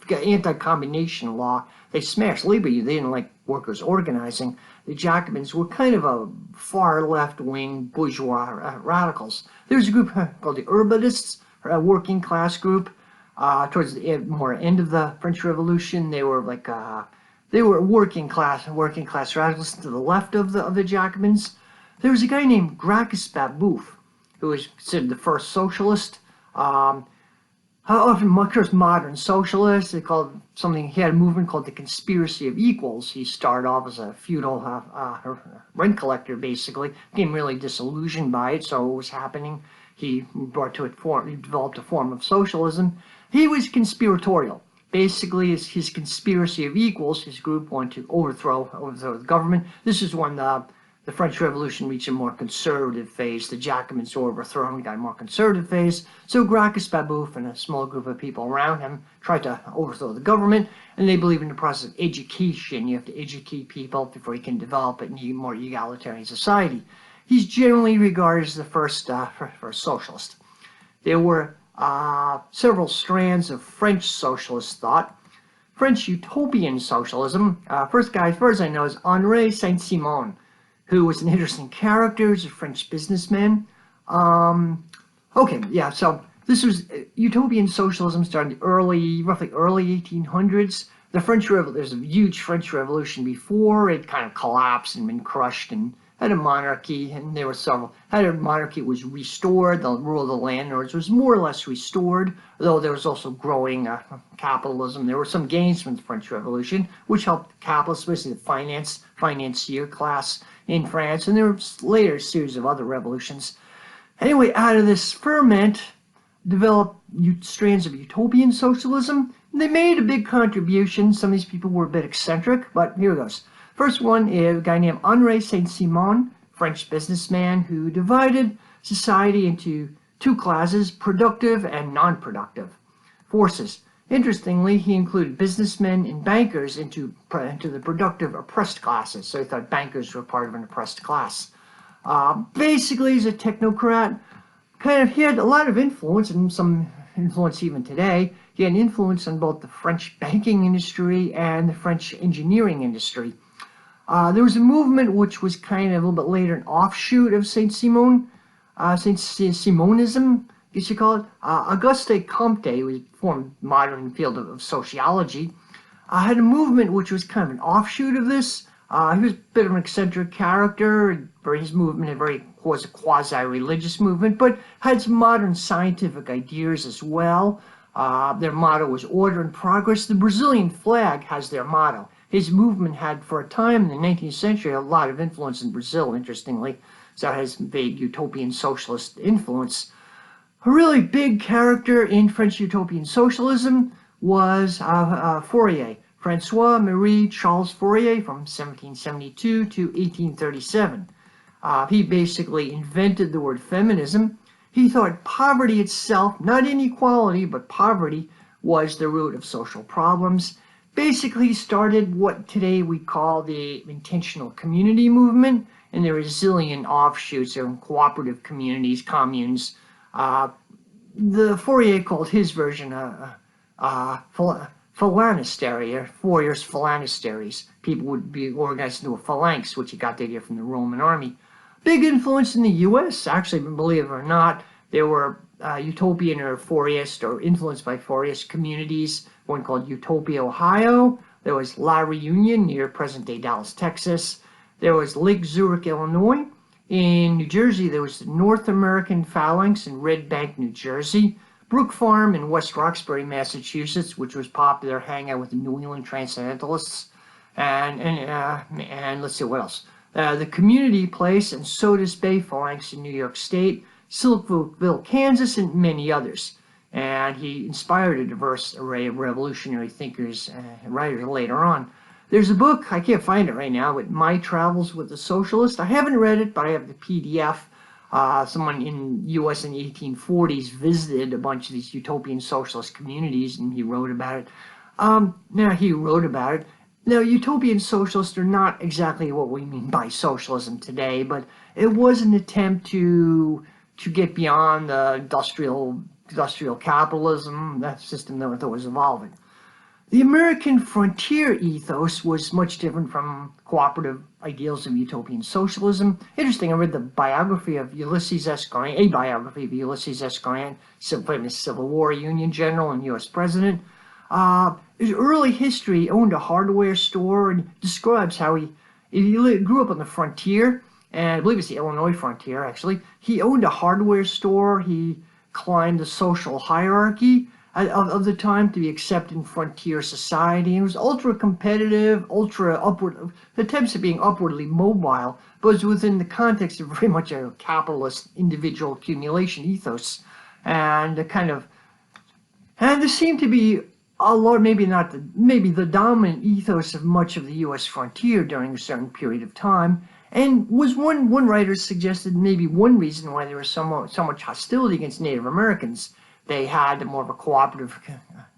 anti-combination law. They smashed labor unions. They didn't like workers organizing. The Jacobins were kind of a far left wing bourgeois radicals. There was a group called the Urbanists, a working class group. Towards the end of the French Revolution, they were like they were working class radicals to the left of the Jacobins. There was a guy named Gracchus Babeuf, who was considered the first socialist. Often modern socialist. They called something. He had a movement called the Conspiracy of Equals. He started off as a feudal rent collector, basically. Became really disillusioned by it, so what was happening, he developed a form of socialism. He was conspiratorial. Basically, his Conspiracy of Equals, his group wanted to overthrow the government. This is when the the French Revolution reached a more conservative phase. The Jacobins were overthrown, got a more conservative phase. So Gracchus Babeuf and a small group of people around him tried to overthrow the government, and they believe in the process of education. You have to educate people before you can develop a more egalitarian society. He's generally regarded as the first socialist. There were several strands of French socialist thought. French utopian socialism, first guy, as far as I know, is Henri Saint-Simon, who was an interesting character. He's a French businessman. So this was utopian socialism started roughly early 1800s. There's a huge French Revolution before it kind of collapsed and been crushed, and had a monarchy, and there were several. Had a monarchy was restored. The rule of the landlords was more or less restored, though there was also growing capitalism. There were some gains from the French Revolution, which helped capitalists, especially the financier class in France, and there were later a series of other revolutions. Anyway, out of this ferment developed strands of utopian socialism. They made a big contribution. Some of these people were a bit eccentric, but here goes. First one is a guy named Henri Saint-Simon, French businessman, who divided society into two classes, productive and non-productive forces. Interestingly, he included businessmen and bankers into the productive oppressed classes. So he thought bankers were part of an oppressed class. Basically, he's a technocrat. He had a lot of influence, and some influence even today. He had an influence on both the French banking industry and the French engineering industry. There was a movement which was kind of a little bit later an offshoot of Saint-Simonism, I guess you call it. Auguste Comte, who was formed modern field of sociology, had a movement which was kind of an offshoot of this. He was a bit of an eccentric character. His movement was a quasi-religious movement, but had some modern scientific ideas as well. Their motto was order and progress. The Brazilian flag has their motto. His movement had, for a time in the 19th century, a lot of influence in Brazil, interestingly. So it has vague utopian socialist influence. A really big character in French utopian socialism was Fourier, Francois-Marie Charles Fourier, from 1772 to 1837. He basically invented the word feminism. He thought poverty itself, not inequality, but poverty, was the root of social problems. Basically started what today we call the intentional community movement, and there are a zillion offshoots of cooperative communities, communes. The Fourier called his version phalanstery, or Fourier's phalansteries. People would be organized into a phalanx, which he got the idea from the Roman army. Big influence in the U.S., actually, believe it or not. There were utopian or Fourierist or influenced by Fourierist communities, one called Utopia, Ohio. There was La Reunion near present-day Dallas, Texas. There was Lake Zurich, Illinois. In New Jersey, there was the North American Phalanx in Red Bank, New Jersey. Brook Farm in West Roxbury, Massachusetts, which was popular hangout with the New England Transcendentalists. And let's see what else. The Community Place and Sodus Bay Phalanx in New York State, Silkville, Kansas, and many others. And he inspired a diverse array of revolutionary thinkers and writers later on. There's a book, I can't find it right now, but My Travels with a Socialist. I haven't read it, but I have the PDF. Someone in the U.S. in the 1840s visited a bunch of these utopian socialist communities, and he wrote about it. Now, utopian socialists are not exactly what we mean by socialism today, but it was an attempt to get beyond the industrial capitalism, that system that was evolving. The American frontier ethos was much different from cooperative ideals of utopian socialism. Interesting, I read the biography of Ulysses S. Grant, a biography of Ulysses S. Grant, famous Civil War Union general and U.S. president. His early history, owned a hardware store, and describes how he grew up on the frontier, and I believe it's the Illinois frontier, actually. He owned a hardware store. He climbed the social hierarchy of the time to be accepted in frontier society. It was ultra-competitive, ultra-upward, attempts at being upwardly mobile, but was within the context of very much a capitalist individual accumulation ethos. And there seemed to be a lot, maybe the dominant ethos of much of the U.S. frontier during a certain period of time. And was one writer suggested maybe one reason why there was so much hostility against Native Americans. They had more of a cooperative,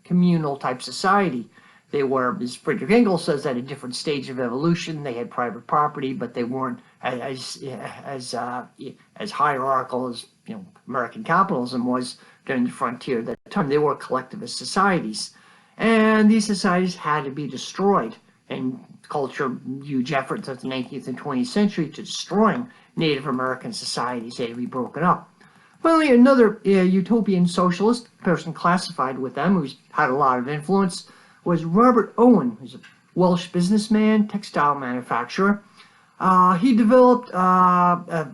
communal type society. They were, as Friedrich Engels says, at a different stage of evolution. They had private property, but they weren't as hierarchical as American capitalism was during the frontier at that time. They were collectivist societies, and these societies had to be destroyed. And culture, huge efforts of the 19th and 20th century to destroying Native American societies had to be broken up. Finally, another utopian socialist, person classified with them, who's had a lot of influence, was Robert Owen, who's a Welsh businessman, textile manufacturer. He developed a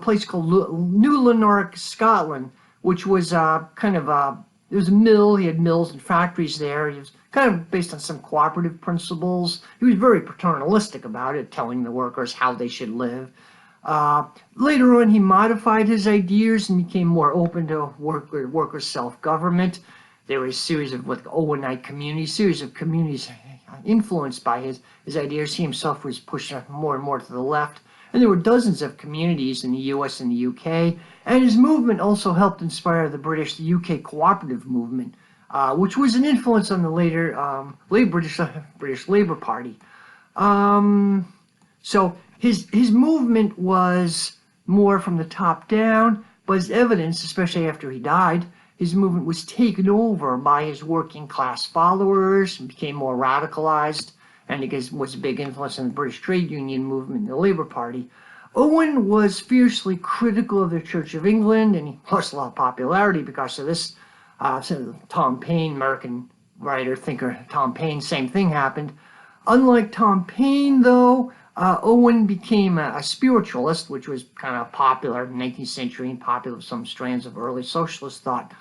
place called New Lanark, Scotland, which was it was a mill. He had mills and factories there. He was kind of based on some cooperative principles. He was very paternalistic about it, telling the workers how they should live. Later on, he modified his ideas and became more open to worker self-government. There were a series of Owenite communities, series of communities influenced by his ideas. He himself was pushed more and more to the left. And there were dozens of communities in the US and the UK. And his movement also helped inspire the UK cooperative movement, which was an influence on the later British Labour Party. So his movement was more from the top down, but as evidence, especially after he died, his movement was taken over by his working class followers and became more radicalized, and it was a big influence on the British trade union movement and the Labour Party. Owen was fiercely critical of the Church of England, and he lost a lot of popularity because of this. Tom Paine, American writer, thinker Tom Paine, same thing happened. Unlike Tom Paine, though, Owen became a spiritualist, which was kind of popular in the 19th century and popular with some strands of early socialist thought.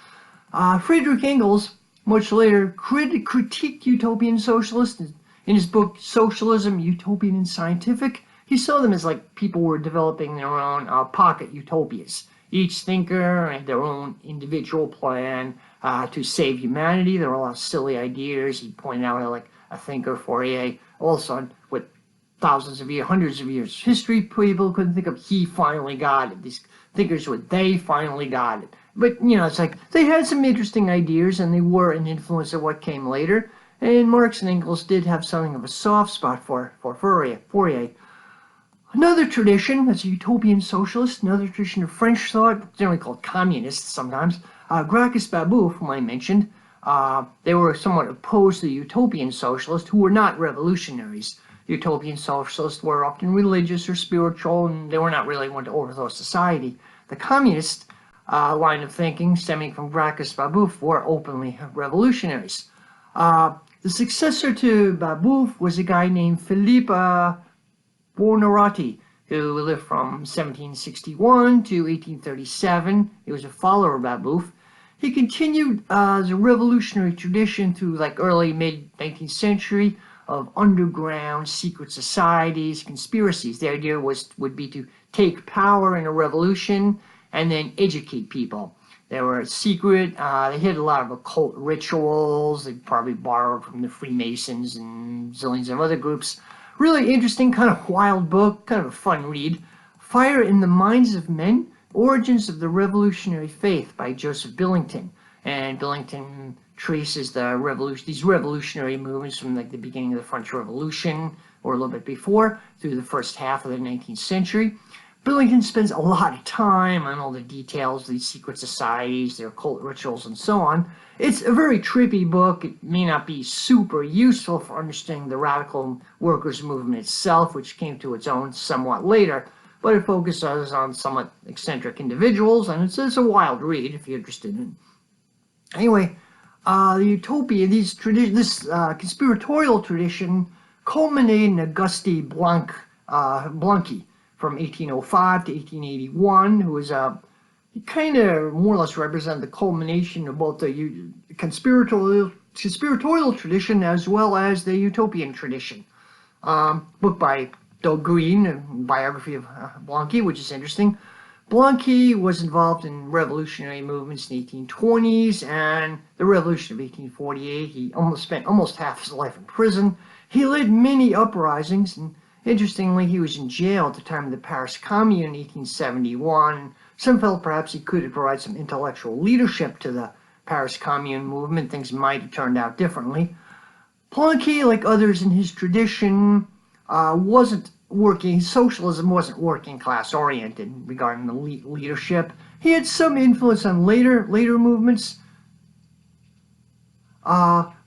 Friedrich Engels, much later, critiqued utopian socialists in his book Socialism, Utopian and Scientific. He saw them as like people were developing their own pocket utopias. Each thinker had their own individual plan to save humanity. There were a lot of silly ideas. He pointed out how, like, a thinker, Fourier, also with thousands of years, hundreds of years of history, people couldn't think of, he finally got it. These thinkers they finally got it. But, it's like they had some interesting ideas, and they were an influence of what came later. And Marx and Engels did have something of a soft spot for Fourier. Another tradition, that's a utopian socialist, another tradition of French thought, generally called communists sometimes, Gracchus Babeuf, whom I mentioned, they were somewhat opposed to the utopian socialists, who were not revolutionaries. Utopian socialists were often religious or spiritual, and they were not really one to overthrow society. The communist line of thinking, stemming from Gracchus Babeuf, were openly revolutionaries. The successor to Babeuf was a guy named Philippe Buonarroti, who lived from 1761 to 1837. He was a follower of Babeuf. He continued as a revolutionary tradition through early mid-19th century of underground secret societies, conspiracies. The idea would be to take power in a revolution and then educate people. They were secret. They had a lot of occult rituals. They probably borrowed from the Freemasons and zillions of other groups. Really interesting, kind of wild book, kind of a fun read. Fire in the Minds of Men, Origins of the Revolutionary Faith by Joseph Billington. And Billington traces these revolutionary movements from the beginning of the French Revolution, or a little bit before, through the first half of the 19th century. Billington spends a lot of time on all the details of these secret societies, their occult rituals, and so on. It's a very trippy book. It may not be super useful for understanding the radical workers' movement itself, which came to its own somewhat later, but it focuses on somewhat eccentric individuals, and it's a wild read if you're interested in it. Anyway, the utopia, this conspiratorial tradition culminated in Auguste Blanqui from 1805 to 1881, who was he kind of more or less represented the culmination of both the conspiratorial tradition as well as the utopian tradition. Book by Doug Green, a biography of Blanqui, which is interesting. Blanqui was involved in revolutionary movements in the 1820s and the Revolution of 1848. He spent almost half his life in prison. He led many uprisings, and Interestingly, he was in jail at the time of the Paris Commune in 1871. Some felt perhaps he could have provided some intellectual leadership to the Paris Commune movement. Things might have turned out differently. Planquet, like others in his tradition, wasn't working. Socialism wasn't working class oriented regarding the leadership. He had some influence on later movements.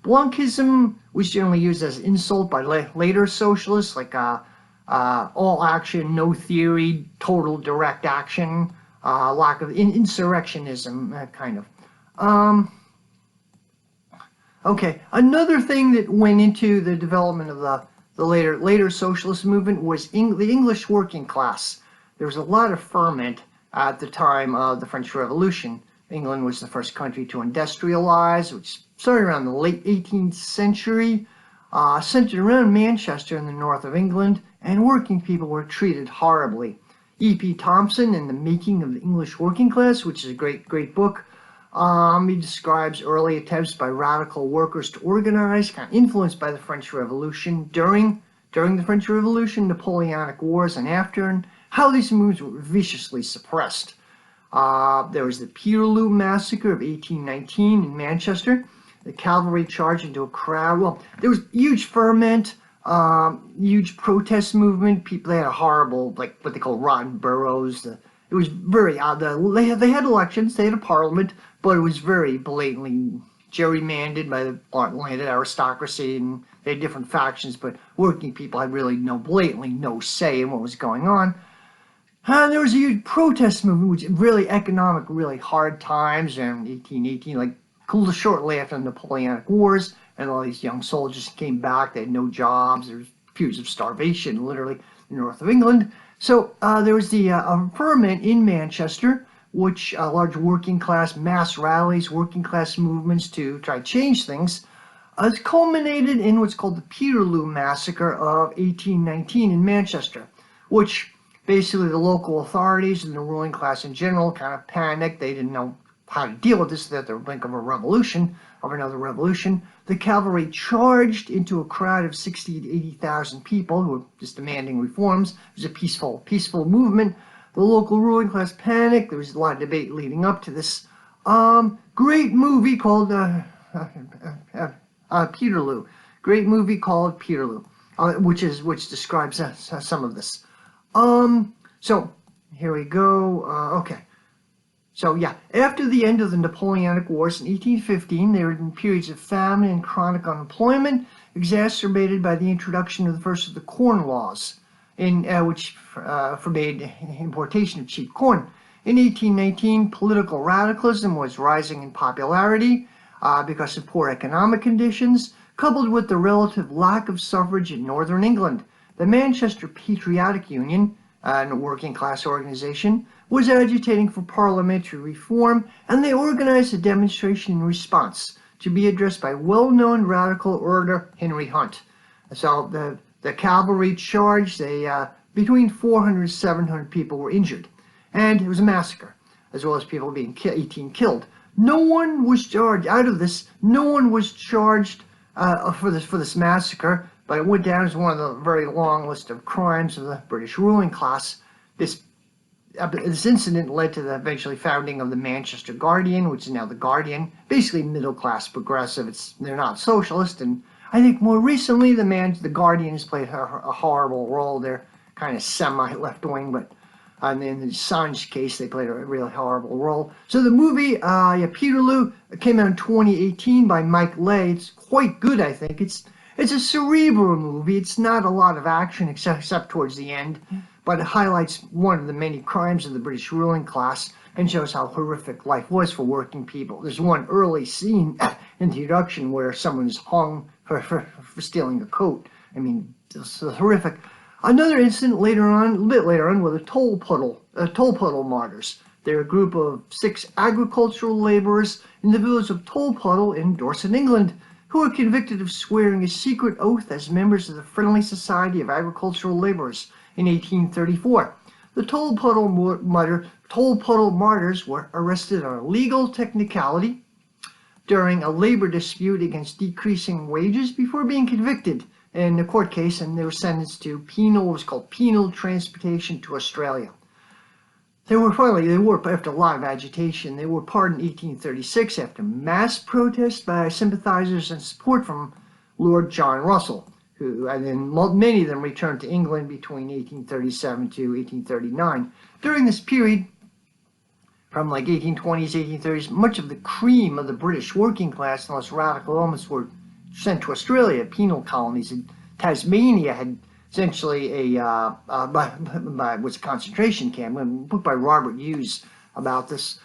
Blanquism was generally used as an insult by later socialists, like all action, no theory, total direct action, lack of insurrectionism, that kind of. Okay, another thing that went into the development of the later socialist movement was the English working class. There was a lot of ferment at the time of the French Revolution. England was the first country to industrialize, which started around the late 18th century, centered around Manchester in the north of England, and working people were treated horribly. E.P. Thompson in The Making of the English Working Class, which is a great book, he describes early attempts by radical workers to organize, kind of influenced by the French Revolution, during the French Revolution, Napoleonic Wars, and after, and how these movements were viciously suppressed. There was the Peterloo Massacre of 1819 in Manchester. The cavalry charged into a crowd. Well, there was huge ferment, huge protest movement. People, they had a horrible, like what they call rotten boroughs. It was very odd. They had elections, they had a parliament, but it was very blatantly gerrymandered by the landed aristocracy, and they had different factions, but working people had really blatantly no say in what was going on. There was a huge protest movement, which really economic, really hard times in 1818, like shortly after the Napoleonic Wars, and all these young soldiers came back. They had no jobs. There was periods of starvation, literally, in the north of England. So there was the ferment in Manchester, which large working class mass rallies, working class movements to try to change things, has culminated in what's called the Peterloo Massacre of 1819 in Manchester, which basically the local authorities and the ruling class in general kind of panicked. They didn't know how to deal with this, that they were brink of a revolution, of another revolution. The cavalry charged into a crowd of 60 to 80,000 people who were just demanding reforms. It was a peaceful movement. The local ruling class panicked. There was a lot of debate leading up to this. Great movie called Peterloo. Great movie called Peterloo, which describes some of this. So here we go. Okay. So yeah, after the end of the Napoleonic Wars in 1815, there had been periods of famine and chronic unemployment, exacerbated by the introduction of the first of the Corn Laws, which forbade importation of cheap corn. In 1819, political radicalism was rising in popularity because of poor economic conditions, coupled with the relative lack of suffrage in northern England. The Manchester Patriotic Union, a working class organization, was agitating for parliamentary reform, and they organized a demonstration in response to be addressed by well-known radical orator Henry Hunt. So the cavalry charged. Between 400 and 700 people were injured, and it was a massacre, as well as people being 18 killed. No one was charged out of this. No one was charged for this massacre, but it went down as one of the very long list of crimes of the British ruling class. This incident led to the eventually founding of the Manchester Guardian, which is now the Guardian, basically middle-class progressive. They're not socialist, and I think more recently the Guardian has played a horrible role. They're kind of semi-left-wing, but in the Assange case, they played a really horrible role. So the movie, Peterloo, came out in 2018 by Mike Leigh. It's quite good, I think. It's a cerebral movie. It's not a lot of action except towards the end, but it highlights one of the many crimes of the British ruling class and shows how horrific life was for working people. There's one early scene in the introduction where someone is hung for stealing a coat. I mean, it's horrific. Another incident a little bit later on, were the toll puddle martyrs. They're a group of 6 agricultural laborers in the village of Tolpuddle in Dorset, England, who were convicted of swearing a secret oath as members of the Friendly Society of Agricultural Laborers in 1834. The toll puddle martyrs were arrested on a legal technicality during a labor dispute against decreasing wages before being convicted in the court case, and they were sentenced to penal, what was called penal transportation to Australia. They were after a lot of agitation, they were pardoned in 1836 after mass protests by sympathizers and support from Lord John Russell, and then many of them returned to England between 1837 to 1839. During this period, from like 1820s, 1830s, much of the cream of the British working class and less radical elements were sent to Australia, penal colonies. And Tasmania had essentially was a concentration camp, a book by Robert Hughes about this.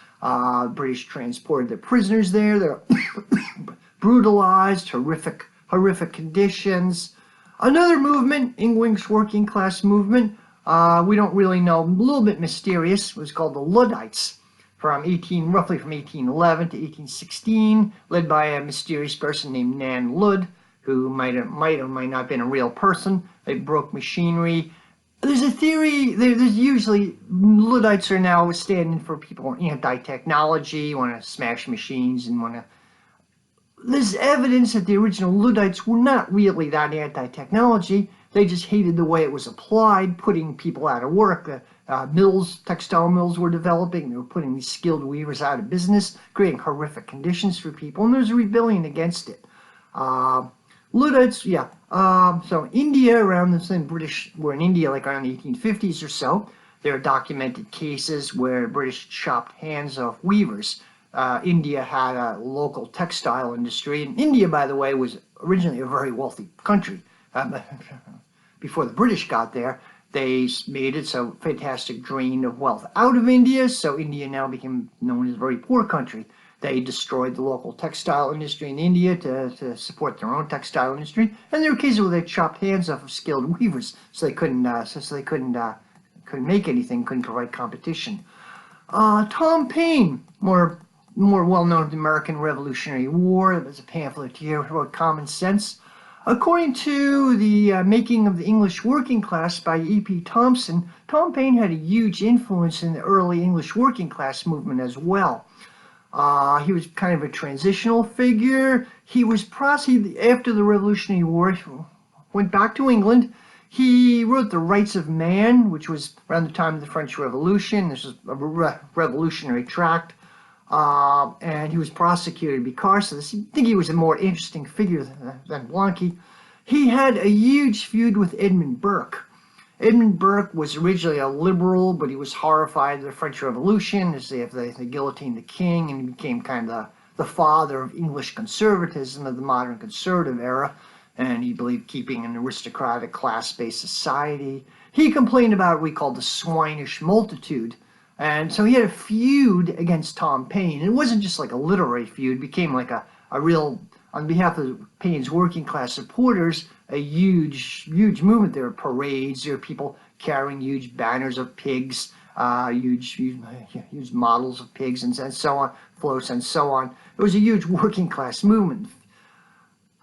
British transported their prisoners there. They're brutalized, horrific conditions. Another movement, English working class movement, we don't really know, a little bit mysterious, was called the Luddites, roughly from 1811 to 1816, led by a mysterious person named Nan Ludd, who might or might not have been a real person. They broke machinery. There's a theory, there's usually, Luddites are now standing for people who are anti-technology, want to smash machines, and want to... There's evidence that the original Luddites were not really that anti-technology. They just hated the way it was applied, putting people out of work. Textile mills were developing. They were putting these skilled weavers out of business, creating horrific conditions for people, and there was a rebellion against it. Luddites, yeah. So India, around the time British were in India, like around the 1850s or so, there are documented cases where British chopped hands off weavers. India had a local textile industry, and India, by the way, was originally a very wealthy country. Before the British got there, they made it so fantastic drain of wealth out of India, so India now became known as a very poor country. They destroyed the local textile industry in India to support their own textile industry, and there were cases where they chopped hands off of skilled weavers, so they couldn't make anything, couldn't provide competition. Tom Paine, more well-known in the American Revolutionary War. There was a pamphleteer who wrote Common Sense. According to the Making of the English Working Class by E.P. Thompson, Tom Paine had a huge influence in the early English working class movement as well. He was kind of a transitional figure. He was after the Revolutionary War, went back to England. He wrote The Rights of Man, which was around the time of the French Revolution. This was a revolutionary tract. And he was prosecuted because of this. I think he was a more interesting figure than Blanqui. He had a huge feud with Edmund Burke. Edmund Burke was originally a liberal, but he was horrified at the French Revolution, as they guillotined the king, and he became kind of the father of English conservatism of the modern conservative era, and he believed keeping an aristocratic class-based society. He complained about what we called the swinish multitude, and so he had a feud against Tom Paine. And it wasn't just like a literary feud, it became like a real, on behalf of Paine's working class supporters, a huge movement. There were parades, there were people carrying huge banners of pigs, huge models of pigs and so on, floats and so on. It was a huge working class movement.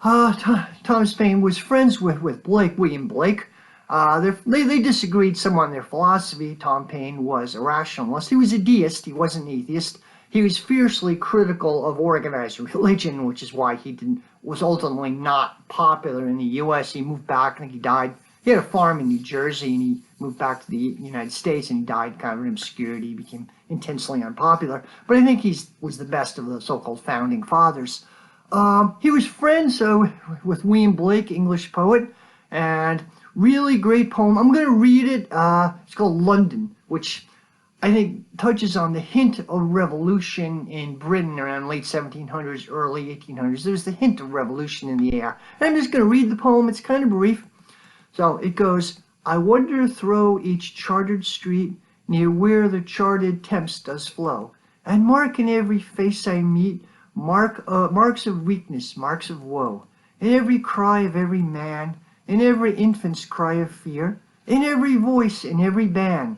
Thomas Paine was friends with William Blake. They disagreed somewhat on their philosophy. Tom Paine was a rationalist. He was a deist, he wasn't an atheist. He was fiercely critical of organized religion, which is why he was ultimately not popular in the U.S. He moved back, I think he died. He had a farm in New Jersey, and he moved back to the United States, and he died kind of in obscurity. He became intensely unpopular. But I think he was the best of the so-called founding fathers. He was friends with William Blake, English poet, and really great poem. I'm going to read it. It's called London, which I think touches on the hint of revolution in Britain around late 1700s, early 1800s. There's the hint of revolution in the air. And I'm just going to read the poem. It's kind of brief. So it goes, I wander through each chartered street near where the charted Thames does flow, and mark in every face I meet marks of weakness, marks of woe, in every cry of every man, in every infant's cry of fear, in every voice, in every band.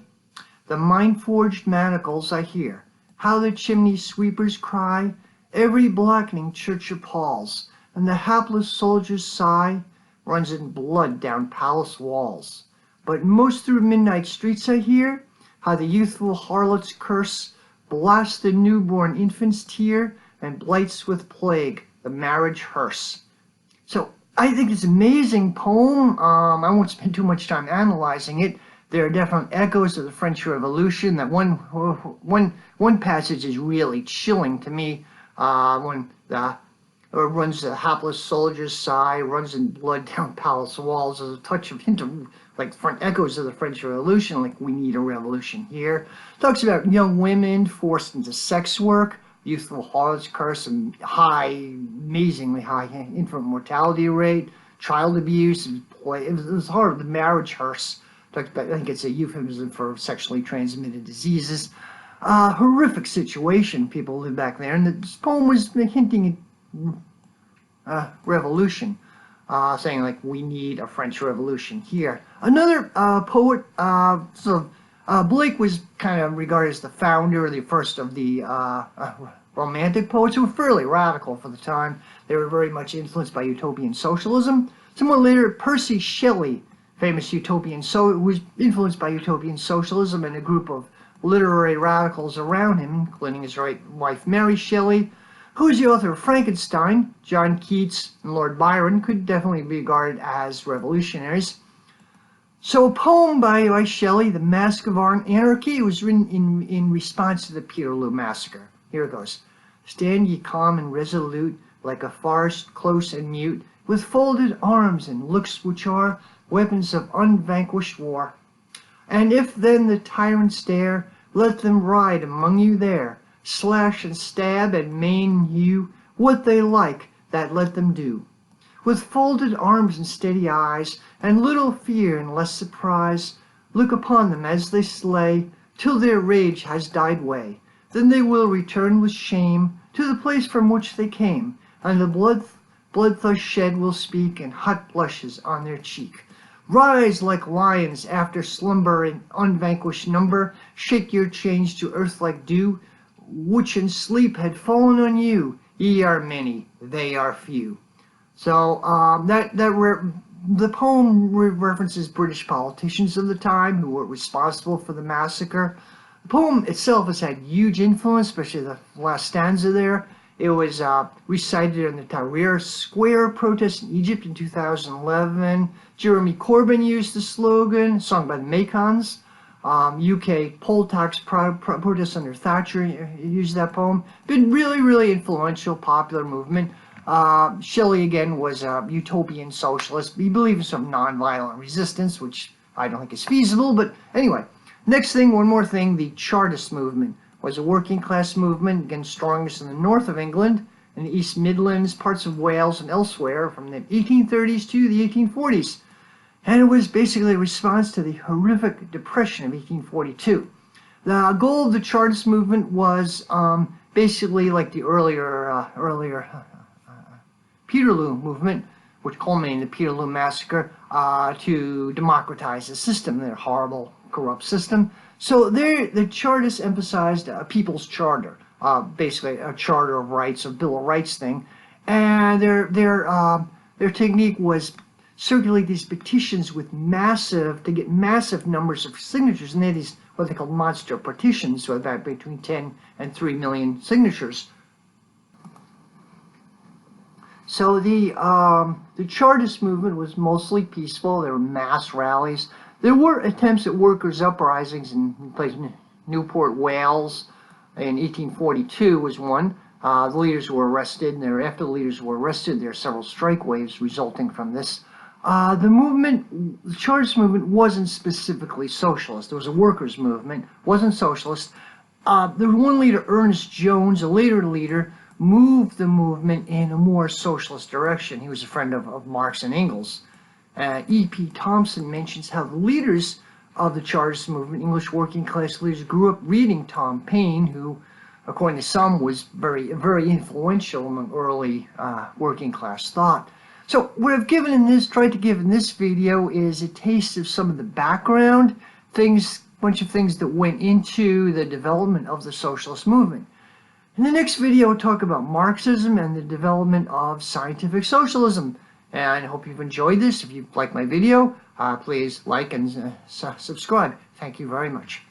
The mind-forged manacles I hear, how the chimney sweepers cry, every blackening church appalls, and the hapless soldier's sigh runs in blood down palace walls. But most through midnight streets I hear, how the youthful harlot's curse blasts the newborn infant's tear, and blights with plague the marriage hearse. So I think it's an amazing poem. I won't spend too much time analyzing it. There are definite echoes of the French Revolution. That one passage is really chilling to me. When the runs the hapless soldier's sigh, runs in blood down palace walls. There's a touch of hint of like front echoes of the French Revolution, like we need a revolution here. Talks about young women forced into sex work, youthful harlots curse, and amazingly high infant mortality rate, child abuse. It was hard. The marriage hearse. Talks about, I think it's a euphemism for sexually transmitted diseases. Horrific situation people lived back there, and this poem was hinting at revolution, saying like we need a French Revolution here. Another poet, Blake was kind of regarded as the founder, the first of the Romantic poets, who were fairly radical for the time. They were very much influenced by utopian socialism. Somewhat later, Percy Shelley, famous utopian, was influenced by utopian socialism, and a group of literary radicals around him, including his wife Mary Shelley, who is the author of Frankenstein. John Keats and Lord Byron could definitely be regarded as revolutionaries. So a poem by Shelley, The Mask of Anarchy, was written in response to the Peterloo Massacre. Here it goes. Stand ye calm and resolute, like a forest close and mute, with folded arms and looks which are weapons of unvanquished war. And if then the tyrants dare, let them ride among you there, slash and stab and maim you, what they like, that let them do. With folded arms and steady eyes, and little fear and less surprise, look upon them as they slay, till their rage has died away. Then they will return with shame to the place from which they came, and the blood thus shed will speak, and hot blushes on their cheek. Rise like lions after slumber in unvanquished number, shake your chains to earth like dew, which in sleep had fallen on you. Ye are many, they are few. So the poem references British politicians of the time who were responsible for the massacre. The poem itself has had huge influence, especially the last stanza there. It was recited in the Tahrir Square protest in Egypt in 2011. Jeremy Corbyn used the slogan, sung by the Macons. UK poll tax protests under Thatcher used that poem. Been really, really influential, popular movement. Shelley, again, was a utopian socialist. He believed in some nonviolent resistance, which I don't think is feasible. But anyway, next thing, one more thing, the Chartist movement was a working class movement, again strongest in the north of England, in the East Midlands, parts of Wales and elsewhere from the 1830s to the 1840s. And it was basically a response to the horrific depression of 1842. The goal of the Chartist movement was basically like the earlier Peterloo movement, which culminated in the Peterloo Massacre, to democratize the system, their horrible, corrupt system. So the Chartists emphasized a people's charter, basically a charter of rights, a Bill of Rights thing, and their technique was circulate these petitions with to get massive numbers of signatures, and they had these what they called monster petitions, so about between 10 and 3 million signatures. So the Chartist movement was mostly peaceful. There were mass rallies. There were attempts at workers' uprisings in places, Newport, Wales, in 1842 was one. The leaders were arrested, and thereafter the leaders were arrested. There are several strike waves resulting from this. The Chartist movement wasn't specifically socialist. There was a workers' movement, wasn't socialist. There was one leader, Ernest Jones, a later leader, moved the movement in a more socialist direction. He was a friend of Marx and Engels. E.P. Thompson mentions how the leaders of the Chartist movement, English working class leaders, grew up reading Tom Paine, who, according to some, was very influential among early working class thought. So what I've tried to give in this video is a taste of some of the background, bunch of things that went into the development of the socialist movement. In the next video, I'll talk about Marxism and the development of scientific socialism. And I hope you've enjoyed this. If you like my video, please like and subscribe. Thank you very much.